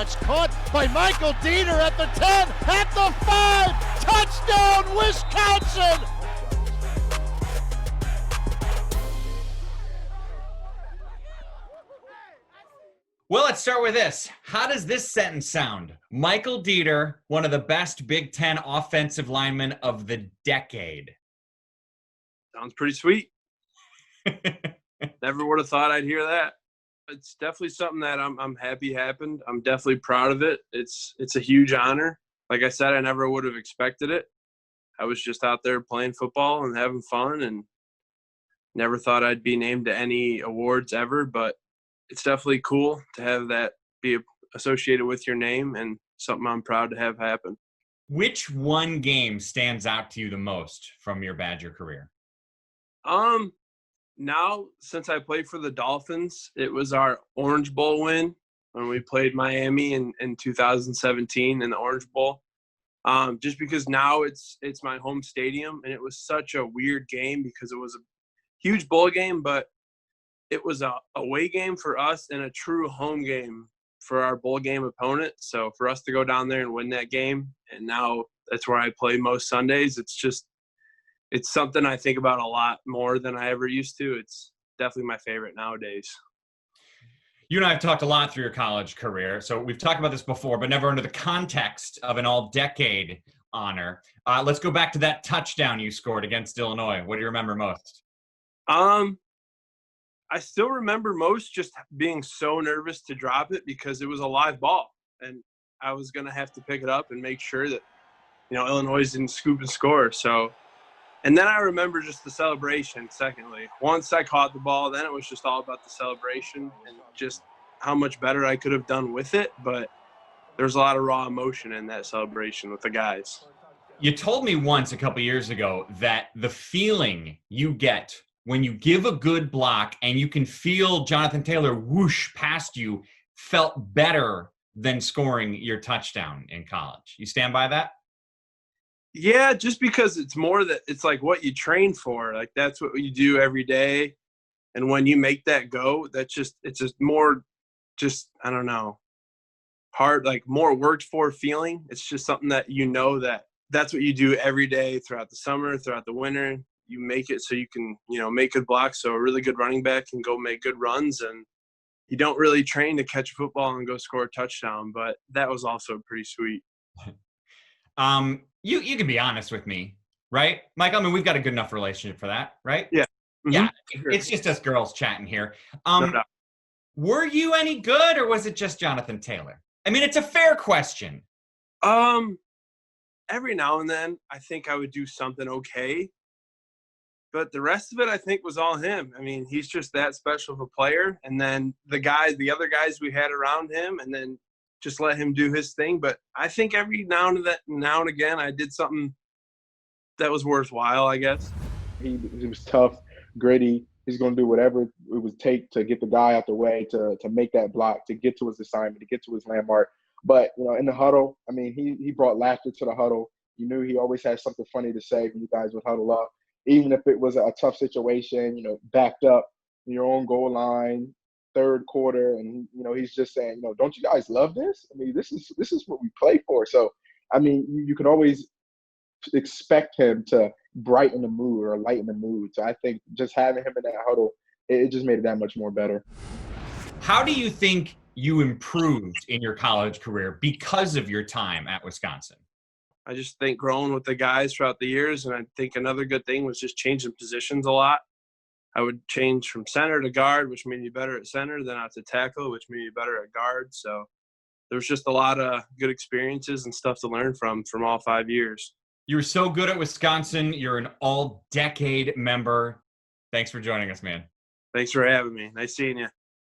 That's caught by Michael Deiter at the 10, at the 5. Touchdown, Wisconsin! Well, let's start with this. How does this sentence sound? Michael Deiter, one of the best Big Ten offensive linemen of the decade. Sounds pretty sweet. Never would have thought I'd hear that. It's definitely something that I'm happy happened. I'm definitely proud of it. It's a huge honor. Like I said, I never would have expected it. I was just out there playing football and having fun, and never thought I'd be named to any awards ever, but it's definitely cool to have that be associated with your name and something I'm proud to have happen. Which one game stands out to you the most from your Badger career? Now, since I played for the Dolphins, it was our Orange Bowl win when we played Miami in 2017 in the Orange Bowl. Just because now it's my home stadium, and it was such a weird game because it was a huge bowl game, but it was a away game for us and a true home game for our bowl game opponent. So for us to go down there and win that game, and now that's where I play most Sundays, it's something I think about a lot more than I ever used to. It's definitely my favorite nowadays. You and I have talked a lot through your college career, so we've talked about this before, but never under the context of an all-decade honor. Let's go back to that touchdown you scored against Illinois. What do you remember most? I still remember most just being so nervous to drop it because it was a live ball, and I was going to have to pick it up and make sure that, Illinois didn't scoop and score. So, and then I remember just the celebration, secondly. Once I caught the ball, then it was just all about the celebration and just how much better I could have done with it. But there's a lot of raw emotion in that celebration with the guys. You told me once a couple years ago that the feeling you get when you give a good block and you can feel Jonathan Taylor whoosh past you felt better than scoring your touchdown in college. You stand by that? Yeah, just because it's more that it's like what you train for. Like that's what you do every day. And when you make that go, it's just more just, I don't know, hard, like more worked for feeling. It's just something that that's what you do every day throughout the summer, throughout the winter. You make it so you can, make good blocks. So a really good running back can go make good runs, and you don't really train to catch a football and go score a touchdown, but that was also pretty sweet. You can be honest with me, right? Mike, I mean, we've got a good enough relationship for that, right? Yeah. Mm-hmm. Yeah. Sure. It's just us girls chatting here. No doubt. Were you any good, or was it just Jonathan Taylor? I mean, it's a fair question. Every now and then I think I would do something okay. But the rest of it, I think, was all him. I mean, he's just that special of a player. And then the other guys we had around him, and then just let him do his thing. But I think every now and again, I did something that was worthwhile, I guess. He was tough, gritty. He's going to do whatever it would take to get the guy out the way, to make that block, to get to his assignment, to get to his landmark. But, in the huddle, I mean, he brought laughter to the huddle. You knew he always had something funny to say when you guys would huddle up. Even if it was a tough situation, backed up in your own goal line, third quarter, and he's just saying, don't you guys love this? I mean, this is what we play for. So, I mean, you can always expect him to brighten the mood or lighten the mood. So I think just having him in that huddle, it just made it that much more better. How do you think you improved in your college career because of your time at Wisconsin? I just think growing with the guys throughout the years, and I think another good thing was just changing positions a lot. I would change from center to guard, which made me better at center, then out to tackle, which made me better at guard. So there was just a lot of good experiences and stuff to learn from all 5 years. You were so good at Wisconsin. You're an all-decade member. Thanks for joining us, man. Thanks for having me. Nice seeing you.